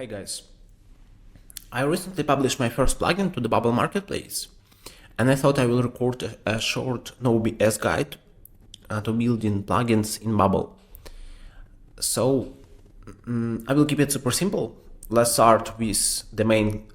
Hey guys, I recently published my first plugin to the Bubble Marketplace, and I thought I will record a short no-BS guide to building plugins in Bubble. So I will keep it super simple. Let's start with the main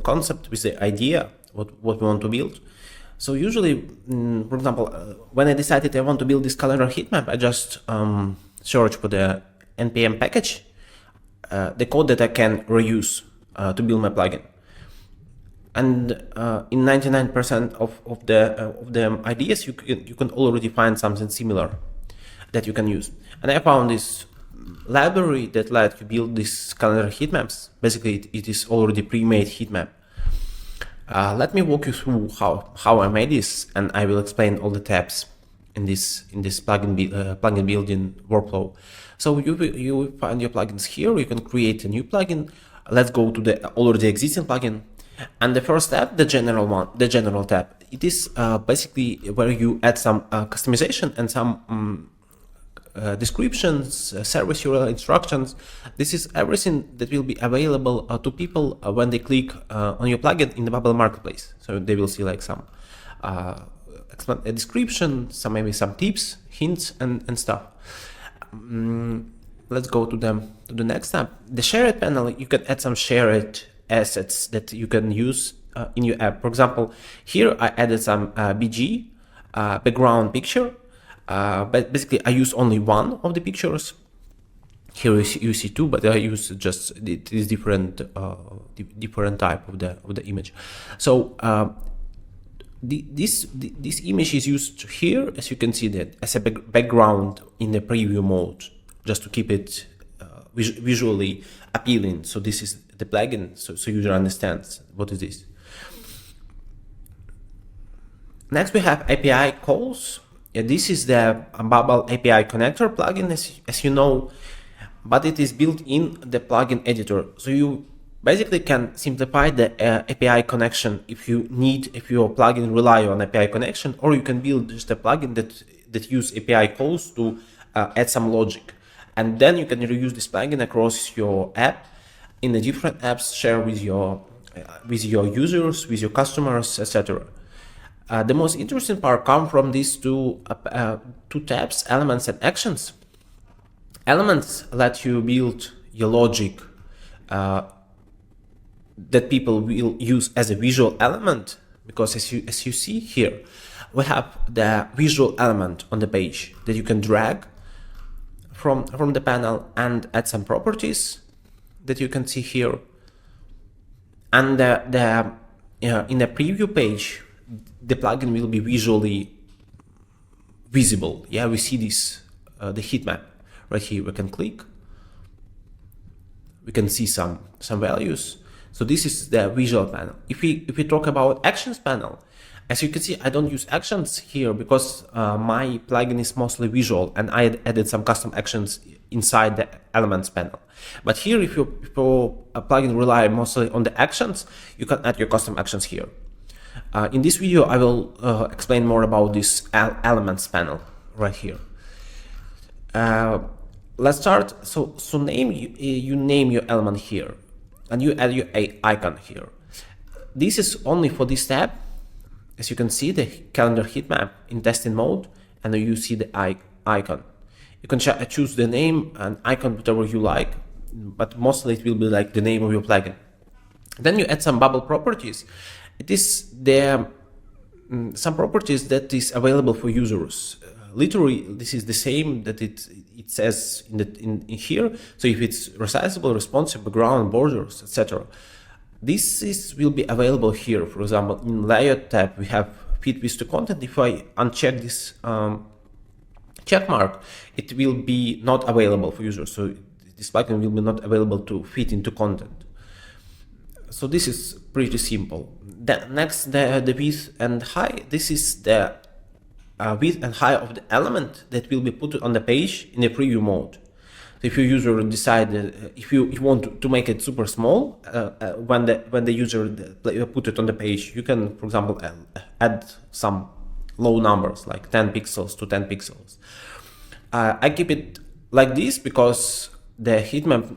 concept, with the idea, what we want to build. So usually, for example, when I decided I want to build this calendar heatmap, I just search for the npm package, the code that I can reuse to build my plugin. And in 99% of the ideas, you can already find something similar that you can use. And I found this library that let you build these calendar heatmaps. Basically, it is already pre-made heatmap. Let me walk you through how I made this, and I will explain all the tabs in this plugin building workflow. So you will find your plugins here. You can create a new plugin. Let's go to the already existing plugin. And the first tab, the general tab, it is basically where you add some customization and some descriptions, service URL instructions. This is everything that will be available to people when they click on your plugin in the Bubble Marketplace. So they will see like some a description, maybe some tips, hints, and stuff. Let's go to the next tab. The shared panel, you can add some shared assets that you can use in your app. For example, here I added some BG, background picture. But basically I use only one of the pictures. Here you see two, but I use just it is different type of the image. So this image is used here, as you can see, that as a background in the preview mode, just to keep it visually appealing. So this is the plugin, so user understands what is this. Next we have API calls. Yeah, this is the Bubble API connector plugin, as you know, but it is built in the plugin editor. So you basically can simplify the API connection if your plugin rely on API connection, or you can build just a plugin that use API calls to add some logic. And then you can reuse this plugin across your app in the different apps, share with your users, with your customers, etc. The most interesting part comes from these two tabs, elements and actions. Elements let you build your logic that people will use as a visual element, because as you see here, we have the visual element on the page that you can drag from the panel and add some properties that you can see here. And in the preview page, the plugin will be visually visible. Yeah, we see this, the heat map right here. We can click, we can see some values. So this is the visual panel. If we talk about actions panel, as you can see, I don't use actions here because my plugin is mostly visual, and I added some custom actions inside the elements panel. But here, if your plugin rely mostly on the actions, you can add your custom actions here. In this video, I will explain more about this elements panel right here. Let's start. So you name your element here, and you add your icon here. This is only for this tab. As you can see, the calendar heatmap in testing mode, and then you see the icon. You can choose the name and icon, whatever you like, but mostly it will be like the name of your plugin. Then you add some Bubble properties. It is some properties that is available for users. Literally, this is the same that it says in here. So if it's resizable, responsive, background, borders, etc. This will be available here. For example, in layout tab, we have fit with to content. If I uncheck this check mark, it will be not available for users. So this plugin will be not available to fit into content. So this is pretty simple. Next, the width and height. This is the width and height of the element that will be put on the page in the preview mode. So if your user decide if you want to make it super small, when the user put it on the page, you can, for example, add some low numbers like 10 pixels to 10 pixels. I keep it like this because the heatmap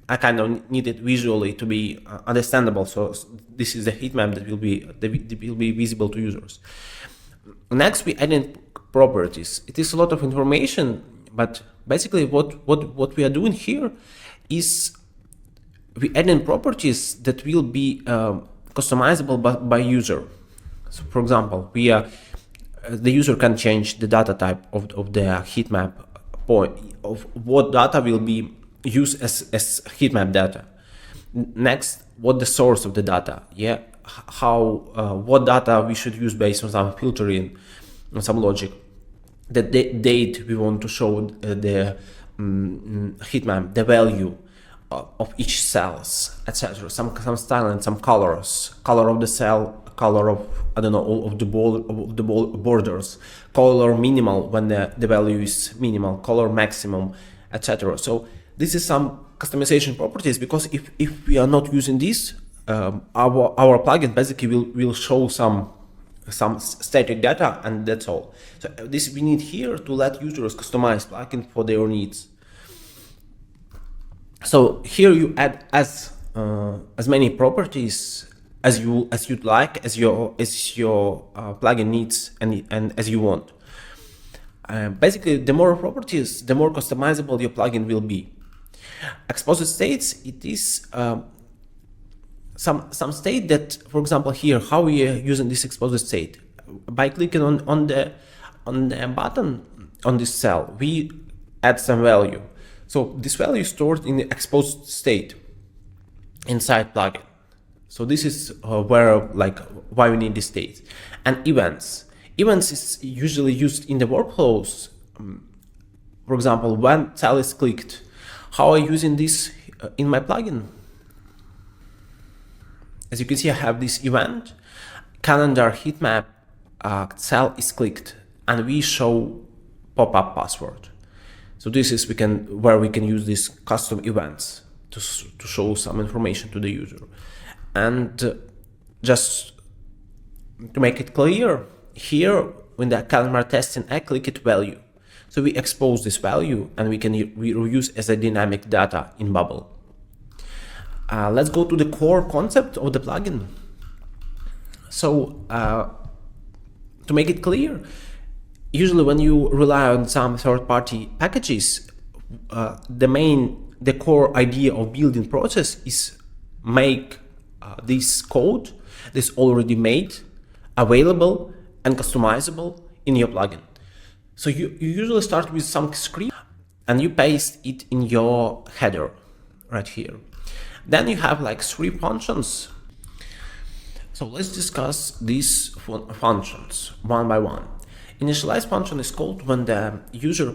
I kind of need it visually to be understandable. So this is the heat map that will be visible to users. Next, we add in properties. It is a lot of information, but basically what we are doing here is we add in properties that will be customizable by user. So for example, the user can change the data type of the heat map point, of what data will be used as heat map data. Next, what the source of the data, how what data we should use based on some filtering and some logic. The date we want to show the heat map, the value of each cells, etc. Some style and some colors, color of the cell, color of, I don't know, all of the borders, color minimal when the value is minimal, color maximum, etc. So this is some customization properties, because if we are not using this, our plugin basically will show some static data, and that's all. So this we need here to let users customize plugin for their needs. So here you add as many properties as you'd like, as your plugin needs and as you want. Basically, the more properties, the more customizable your plugin will be. Exposed states, it is some state that, for example, here, how we are using this exposed state. By clicking on the button on this cell, we add some value. So this value is stored in the exposed state inside plugin. So this is why we need the states. And events. Events is usually used in the workflows. For example, when cell is clicked, how am I using this in my plugin? As you can see, I have this event, calendar heat map, cell is clicked, and we show pop-up password. So this is where we can use these custom events to show some information to the user. And just to make it clear, here when the calendar testing, I click it value. So we expose this value and we can reuse as a dynamic data in Bubble. Let's go to the core concept of the plugin. So to make it clear, usually when you rely on some third-party packages, the core idea of building process is make this code, this already made, available and customizable in your plugin. So you usually start with some script and you paste it in your header right here. Then you have like 3 functions. So let's discuss these functions one by one. Initialize function is called when the user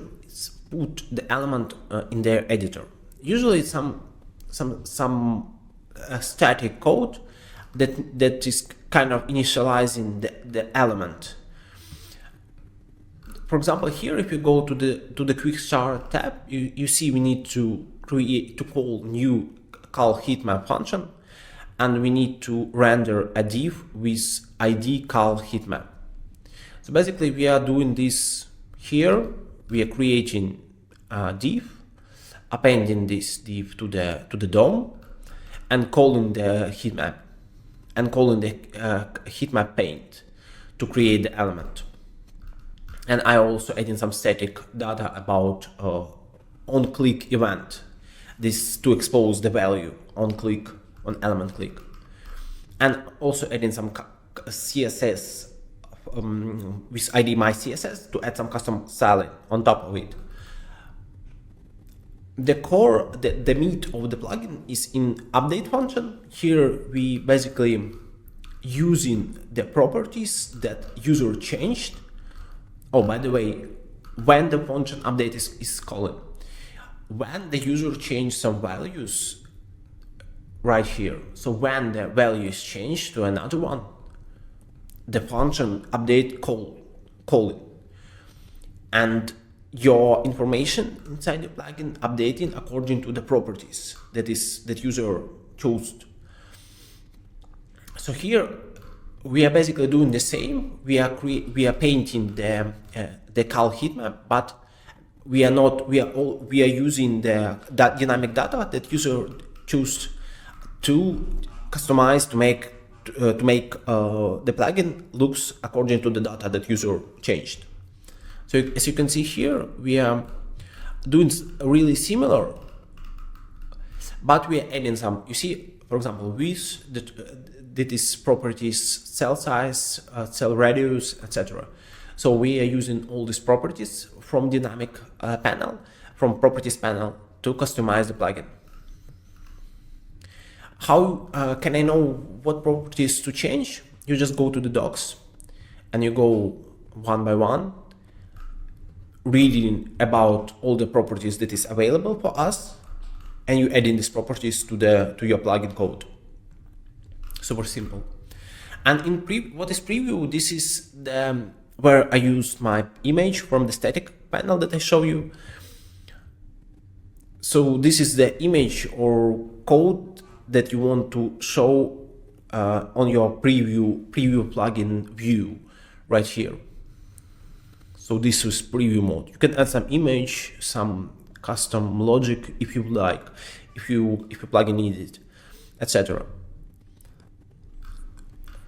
put the element in their editor. Usually it's some static code that is kind of initializing the element. For example, here if you go to the quick start tab, you see we need to call new call heatmap function, and we need to render a div with id call heatmap. So basically we are doing this here. We are creating a div, appending this div to the DOM, and calling the heatmap, and calling the heatmap paint to create the element. And I also adding some static data about on-click event, this to expose the value on click, on element click, and also adding some CSS with ID my CSS to add some custom styling on top of it. The core, the meat of the plugin is in update function. Here we basically using the properties that user changed. Oh, by the way, when the function update is called, when the user changed some values right here. So when the value is changed to another one, the function update call it, and your information inside the plugin updating according to the properties that user chose. So here we are basically doing the same. We are painting the call heatmap, but we are using that dynamic data that user choose to customize to make the plugin looks according to the data that user changed. So as you can see here, we are doing really similar, but we are adding some. You see, for example, width, that is properties, cell size, cell radius, etc. So we are using all these properties from dynamic panel, from properties panel, to customize the plugin. How can I know what properties to change? You just go to the docs and you go one by one, reading about all the properties that is available for us, and you add in these properties to your plugin code. Super simple. And in what is preview, this is where I used my image from the static panel that I show you. So this is the image or code that you want to show on your preview plugin view right here. So this is preview mode. You can add some image, some custom logic if you like, if your plugin needs it, etc.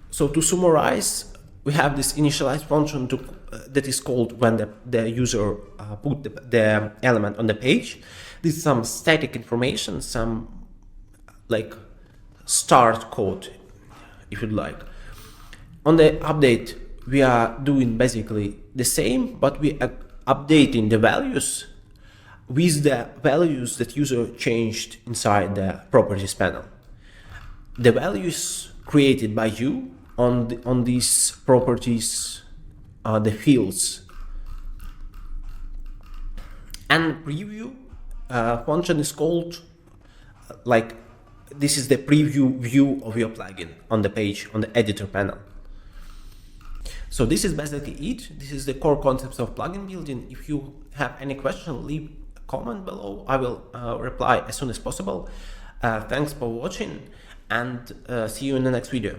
So to summarize, we have this initialize function that is called when the user put the element on the page. This is some static information, some like start code, if you'd like. On the update, we are doing basically the same, but we are updating the values with the values that user changed inside the properties panel. The values created by you on these properties are the fields. And preview function is called like this is the preview view of your plugin on the page, on the editor panel. So this is basically it. This is the core concepts of plugin building. If you have any question, leave a comment below. I will reply as soon as possible. Thanks for watching, and see you in the next video.